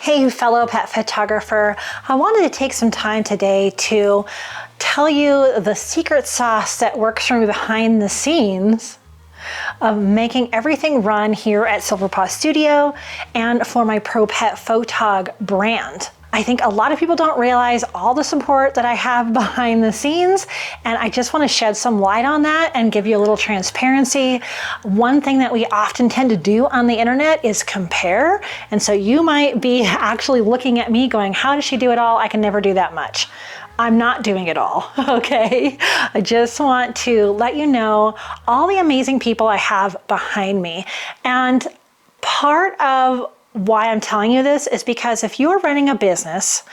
Hey, fellow pet photographer. I wanted to take some time today to tell you the secret sauce that works for me behind the scenes of making everything run here at Silver Paw Studio and for my ProPetPhotog brand. I think a lot of people don't realize all the support that I have behind the scenes, and I just want to shed some light on that and give you a little transparency. One thing that we often tend to do on the internet is compare, and so you might be actually looking at me going, how does she do it all? I can never do that much. I'm not doing it all, okay? I just want to let you know all the amazing people I have behind me. And part of why I'm telling you this is because if you're running a business,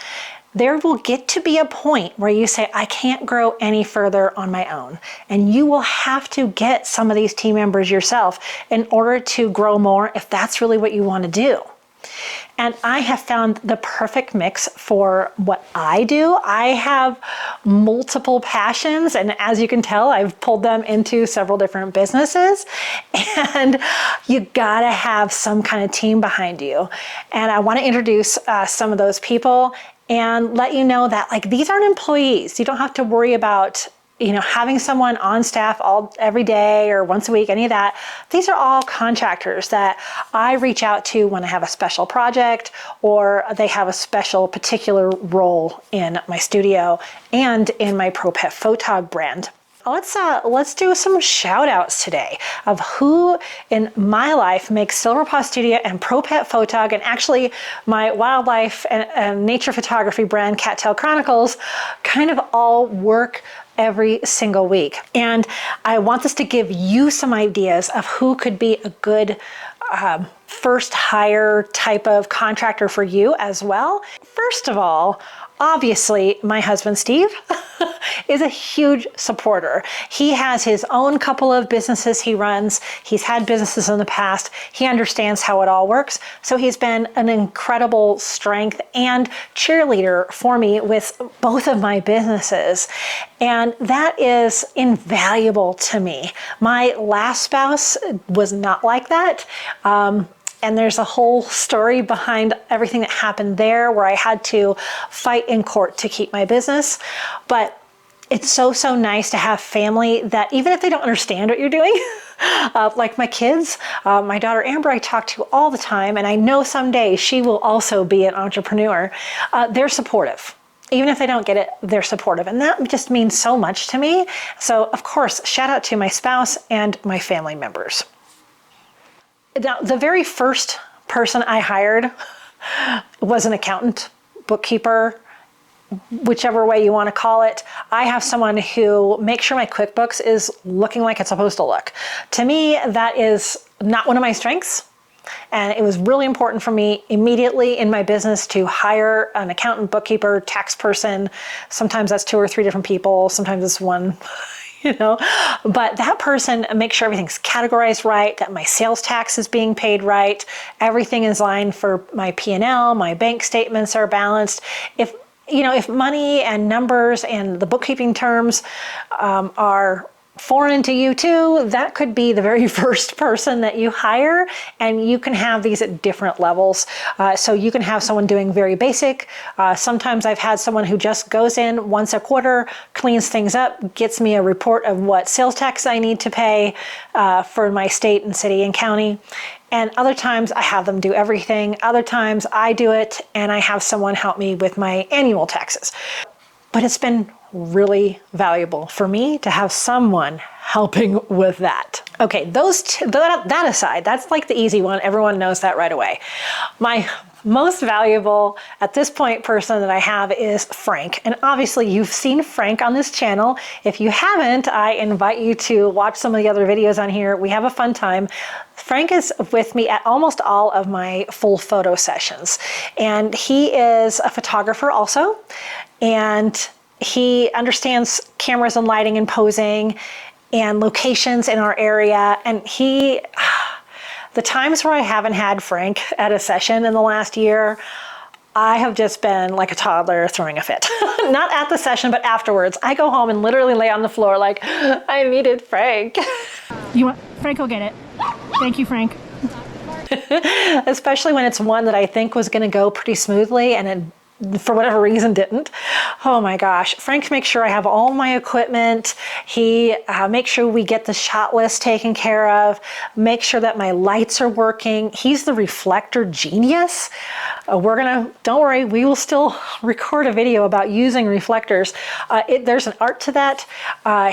there will get to be a point where you say, I can't grow any further on my own. And you will have to get some of these team members yourself in order to grow more if that's really what you want to do. And I have found the perfect mix for what I do. I have multiple passions, and as you can tell, I've pulled them into several different businesses, and you gotta have some kind of team behind you. And I wanna introduce some of those people and let you know that these aren't employees. You don't have to worry about having someone on staff every day or once a week, any of that. These are all contractors that I reach out to when I have a special project or they have a special particular role in my studio and in my ProPetPhotog brand. Let's do some shout outs today of who in my life makes Silver Paw Studio and ProPetPhotog, and actually my wildlife and nature photography brand, Cattail Chronicles, kind of all work every single week. And I want this to give you some ideas of who could be a good first hire type of contractor for you as well. First of all, obviously, my husband, Steve, is a huge supporter. He has his own couple of businesses he runs. He's had businesses in the past. He understands how it all works. So he's been an incredible strength and cheerleader for me with both of my businesses. And that is invaluable to me. My last spouse was not like that. And there's a whole story behind everything that happened there where I had to fight in court to keep my business. But it's so nice to have family that even if they don't understand what you're doing, like my kids, my daughter Amber I talk to all the time, and I know someday she will also be an entrepreneur, they're supportive. Even if they don't get it, they're supportive. And that just means so much to me. So of course, shout out to my spouse and my family members. Now, the very first person I hired was an accountant, bookkeeper, whichever way you want to call it. I have someone who makes sure my QuickBooks is looking like it's supposed to look. To me, that is not one of my strengths. And it was really important for me immediately in my business to hire an accountant, bookkeeper, tax person. Sometimes that's 2 or 3 different people. Sometimes it's one. But that person makes sure everything's categorized right, that my sales tax is being paid right, everything is lined for my P&L, my bank statements are balanced. If money and numbers and the bookkeeping terms are foreign to you too, that could be the very first person that you hire, and you can have these at different levels. So you can have someone doing very basic. Sometimes I've had someone who just goes in once a quarter, cleans things up, gets me a report of what sales tax I need to pay for my state and city and county. And other times I have them do everything. Other times I do it and I have someone help me with my annual taxes. But it's been really valuable for me to have someone helping with that. Okay, that aside, that's like the easy one. Everyone knows that right away. My most valuable at this point person that I have is Frank. And obviously you've seen Frank on this channel. If you haven't, I invite you to watch some of the other videos on here. We have a fun time. Frank is with me at almost all of my full photo sessions. And he is a photographer also. And he understands cameras and lighting and posing and locations in our area. And the times where I haven't had Frank at a session in the last year, I have just been like a toddler throwing a fit. Not at the session, but afterwards. I go home and literally lay on the floor like, I needed Frank. You want Frank? Go get it. Thank you, Frank. especially when it's one that I think was going to go pretty smoothly and it for whatever reason didn't. Oh my gosh. Frank makes sure I have all my equipment. He makes sure we get the shot list taken care of, make sure that my lights are working. He's the reflector genius. Don't worry, we will still record a video about using reflectors. There's an art to that.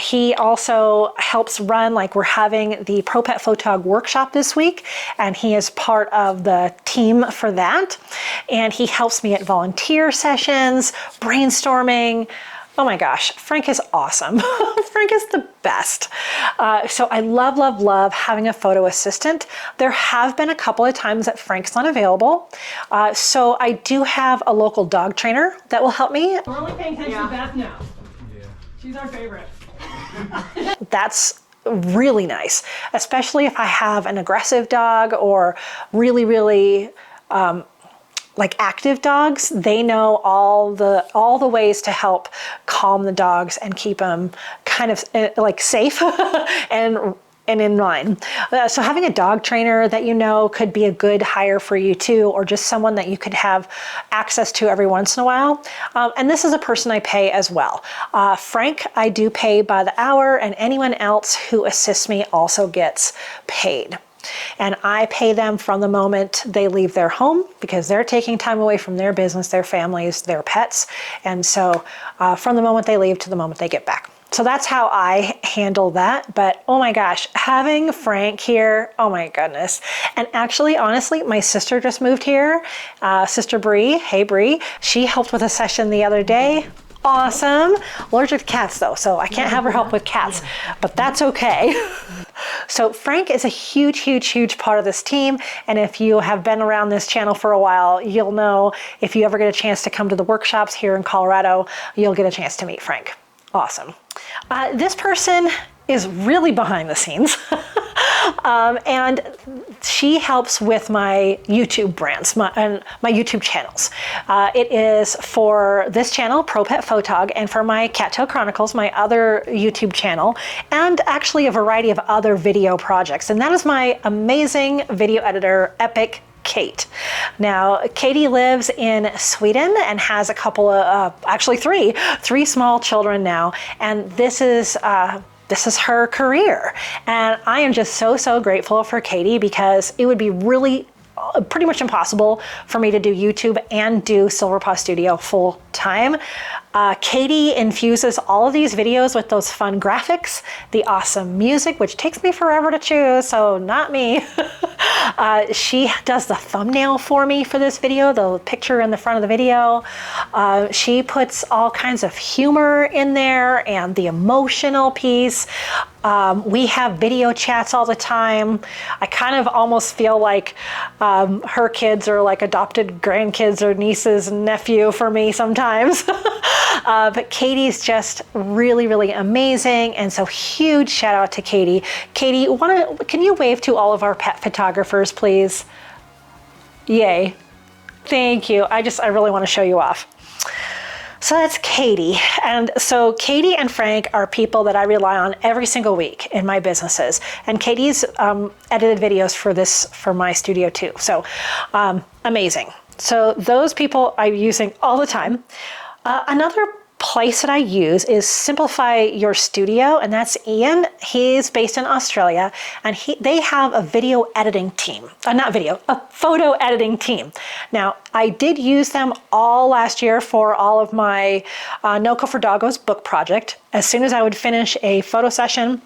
He also helps run, like we're having the ProPetPhotog workshop this week, and he is part of the team for that. And he helps me at volunteer sessions, brainstorming. Oh my gosh, Frank is awesome. Frank is the best. So I love, love, love having a photo assistant. There have been a couple of times that Frank's not available. So I do have a local dog trainer that will help me. We're only paying attention to Beth now. Yeah. She's our favorite. That's really nice, especially if I have an aggressive dog or really, really like active dogs. They know all the ways to help calm the dogs and keep them kind of like safe and in line. So having a dog trainer that you know could be a good hire for you too, or just someone that you could have access to every once in a while. And this is a person I pay as well. Frank, I do pay by the hour, and anyone else who assists me also gets paid. And I pay them from the moment they leave their home, because they're taking time away from their business, their families, their pets. And so from the moment they leave to the moment they get back. So that's how I handle that. But oh my gosh, having Frank here, oh my goodness. And actually, honestly, my sister just moved here. Sister Bree, hey Bree, she helped with a session the other day. Awesome. Allergic to cats though, so I can't have her help with cats, but that's okay. So Frank is a huge, huge, huge part of this team. And if you have been around this channel for a while, you'll know if you ever get a chance to come to the workshops here in Colorado, you'll get a chance to meet Frank. Awesome. This person is really behind the scenes. And she helps with my YouTube brands, my YouTube channels. It is for this channel, ProPetPhotog, and for my Cattail Chronicles, my other YouTube channel, and actually a variety of other video projects. And that is my amazing video editor, Epic Kate. Now, Katie lives in Sweden and has a couple of, actually three small children now. And this is her career. And I am just so grateful for Katie, because it would be really pretty much impossible for me to do YouTube and do Silverpaw Studio full time. Katie infuses all of these videos with those fun graphics, the awesome music, which takes me forever to choose, so not me. She does the thumbnail for me for this video, the picture in the front of the video. She puts all kinds of humor in there and the emotional piece. We have video chats all the time. I kind of almost feel like her kids are like adopted grandkids or nieces and nephew for me sometimes. But Katie's just really, really amazing. And so huge shout out to Katie. Katie, can you wave to all of our pet photographers, please? Yay. Thank you. I really want to show you off. So that's Katie. And so Katie and Frank are people that I rely on every single week in my businesses. And Katie's edited videos for my studio too. So amazing. So those people I'm using all the time. Another place that I use is Simplify Your Studio, and that's Ian. He's based in Australia, and they have a video editing team. A photo editing team. Now, I did use them all last year for all of my No Code for Doggos book project. As soon as I would finish a photo session,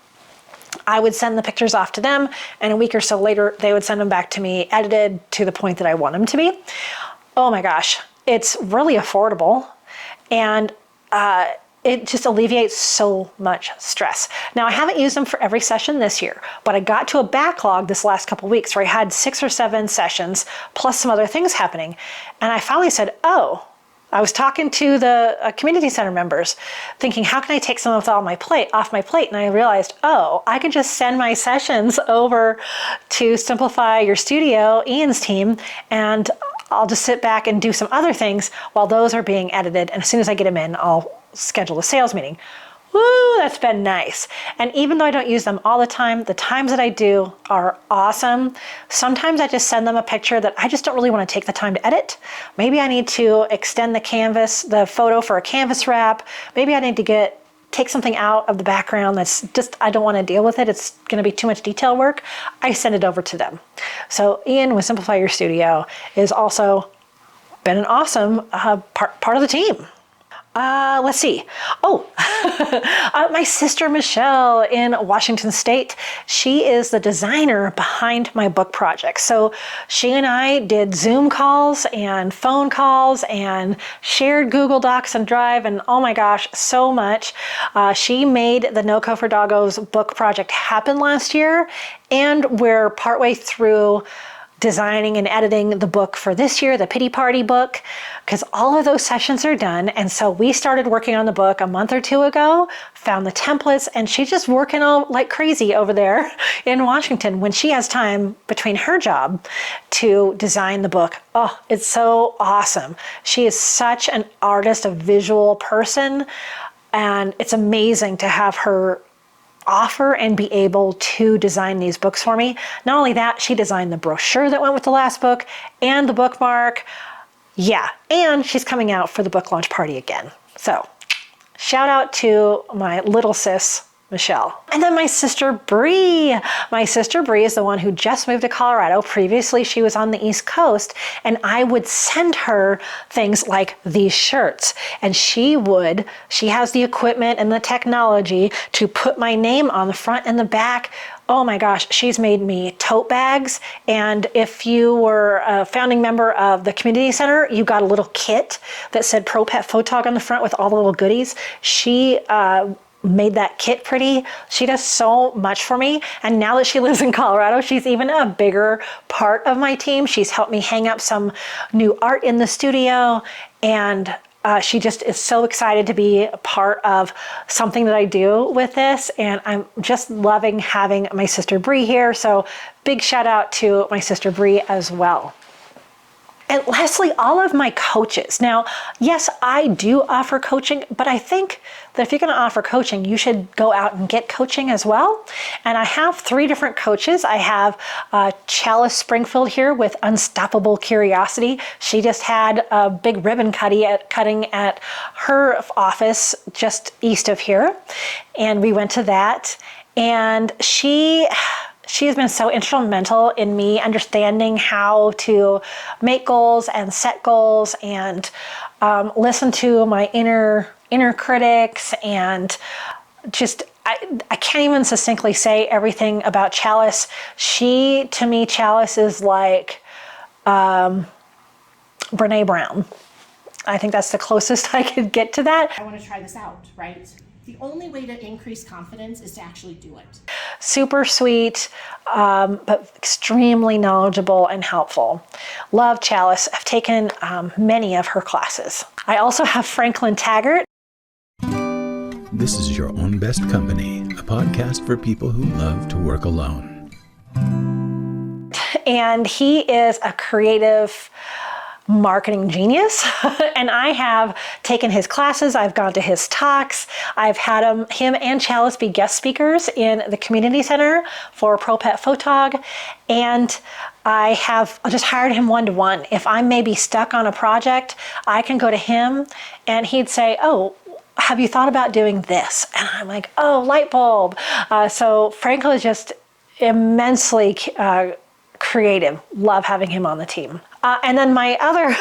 I would send the pictures off to them, and a week or so later, they would send them back to me edited to the point that I want them to be. Oh my gosh, it's really affordable. And it just alleviates so much stress. Now, I haven't used them for every session this year, but I got to a backlog this last couple of weeks where I had 6 or 7 sessions plus some other things happening. And I finally said, oh, I was talking to the community center members thinking, how can I take some of off my plate? And I realized, oh, I can just send my sessions over to Simplify Your Studio, Ian's team, and I'll just sit back and do some other things while those are being edited. And as soon as I get them in, I'll schedule a sales meeting. Woo, that's been nice. And even though I don't use them all the times that I do are awesome. Sometimes I just send them a picture that I just don't really want to take the time to edit. Maybe I need to extend the photo for a canvas wrap. Maybe I need to take something out of the background that's just, I don't want to deal with it. It's going to be too much detail work. I send it over to them. So Ian with Simplify Your Studio is also been an awesome part of the team. Let's see. Oh, my sister Michelle in Washington State. She is the designer behind my book project. So she and I did Zoom calls and phone calls and shared Google Docs and Drive, and oh my gosh, so much. She made the No Code for Doggos book project happen last year, and we're partway through designing and editing the book for this year, the Pity Party book, because all of those sessions are done. And so we started working on the book a month or two ago, found the templates, and she's just working all like crazy over there in Washington when she has time between her job to design the book. Oh, it's so awesome. She is such an artist, a visual person, and it's amazing to have her offer and be able to design these books for me. Not only that, she designed the brochure that went with the last book and the bookmark. Yeah, and she's coming out for the book launch party again. So shout out to my little sis, Michelle. And then my sister Bree. My sister Bree is the one who just moved to Colorado. Previously, she was on the East Coast, and I would send her things like these shirts. And she has the equipment and the technology to put my name on the front and the back. Oh my gosh, she's made me tote bags. And if you were a founding member of the community center, you got a little kit that said ProPetPhotog on the front with all the little goodies. She made that kit pretty. She does so much for me. And now that she lives in Colorado, she's even a bigger part of my team. She's helped me hang up some new art in the studio. And she just is so excited to be a part of something that I do with this. And I'm just loving having my sister Bree here. So big shout out to my sister Bree as well. And lastly, all of my coaches. Now, yes, I do offer coaching, but I think that if you're going to offer coaching, you should go out and get coaching as well. And I have 3 different coaches. I have Chalice Springfield here with Unstoppable Curiosity. She just had a big ribbon cutting at her office just east of here. And we went to that. And she has been so instrumental in me understanding how to make goals and set goals and listen to my inner critics, and just I can't even succinctly say everything about Chalice. To me, Chalice is like Brene Brown. I think that's the closest I could get to that. I want to try this out, right? The only way to increase confidence is to actually do it. Super sweet, but extremely knowledgeable and helpful. Love Chalice. I've taken many of her classes. I also have Franklin Taggart. This is Your Own Best Company, a podcast for people who love to work alone. And he is a creative marketing genius. And I have taken his classes. I've gone to his talks. I've had him and Chalice be guest speakers in the community center for ProPetPhotog. And I just hired him one-to-one. If I'm maybe stuck on a project, I can go to him and he'd say, oh, have you thought about doing this? And I'm like, oh, light bulb. So Franklin is just immensely creative. Love having him on the team. And then my other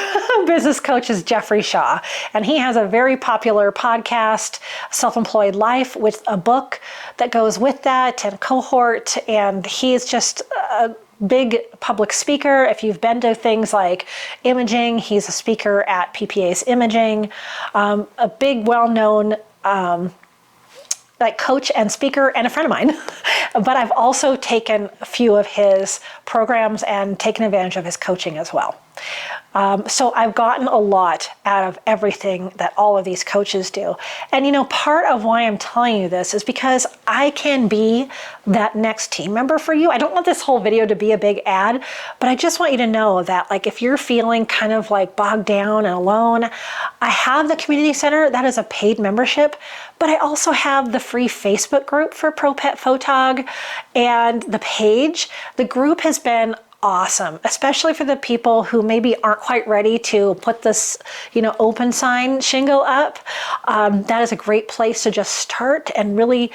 business coach is Jeffrey Shaw, and he has a very popular podcast, Self-Employed Life, with a book that goes with that and cohort, and he's just a big public speaker. If you've been to things like imaging, he's a speaker at PPA's Imaging, a big well-known like coach and speaker and a friend of mine. But I've also taken a few of his programs and taken advantage of his coaching as well. So I've gotten a lot out of everything that all of these coaches do. And you know, part of why I'm telling you this is because I can be that next team member for you. I don't want this whole video to be a big ad, but I just want you to know that like if you're feeling kind of like bogged down and alone, I have the community center. That is a paid membership, but I also have the free Facebook group for ProPetPhotog and the page. The group has been awesome, especially for the people who maybe aren't quite ready to put this, you know, open sign shingle up. That is a great place to just start and really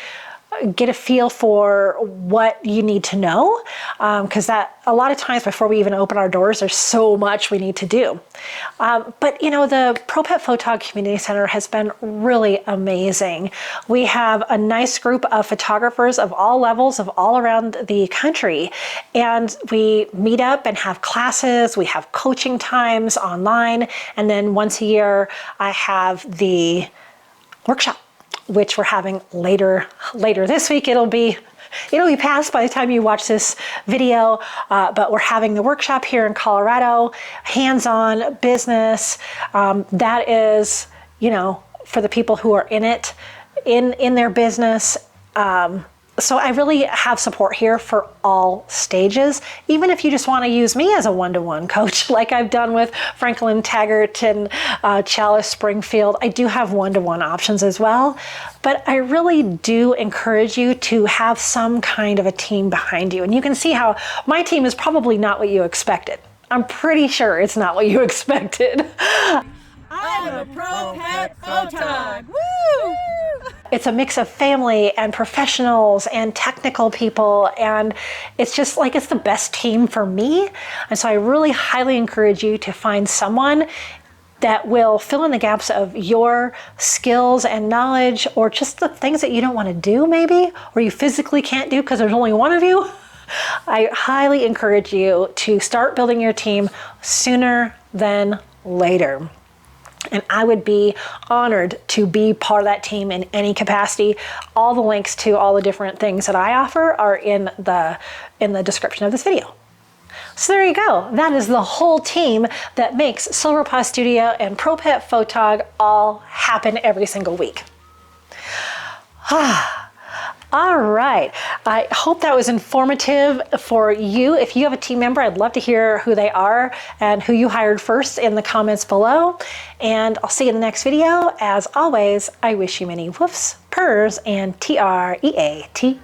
get a feel for what you need to know, because that a lot of times before we even open our doors, there's so much we need to do. But you know, the ProPetPhotog Community Center has been really amazing. We have a nice group of photographers of all levels of all around the country, and we meet up and have classes. We have coaching times online, and then once a year I have the workshop, which we're having later this week. It'll be past by the time you watch this video, but we're having the workshop here in Colorado, hands-on business. That is, you know, for the people who are in it, in their business. So I really have support here for all stages, even if you just want to use me as a one-to-one coach, like I've done with Franklin Taggart and Chalice Springfield. I do have one-to-one options as well, but I really do encourage you to have some kind of a team behind you. And you can see how my team is probably not what you expected. I'm pretty sure it's not what you expected. I'm a ProPetPhotog. Woo! It's a mix of family and professionals and technical people, and it's just like it's the best team for me. And so I really highly encourage you to find someone that will fill in the gaps of your skills and knowledge, or just the things that you don't want to do maybe, or you physically can't do because there's only one of you. I highly encourage you to start building your team sooner than later. And I would be honored to be part of that team in any capacity. All the links to all the different things that I offer are in the description of this video. So there you go. That is the whole team that makes Silver Paw Studio and ProPetPhotog all happen every single week. All right, I hope that was informative for you. If you have a team member, I'd love to hear who they are and who you hired first in the comments below. And I'll see you in the next video. As always, I wish you many woofs, purrs, and TREATSs.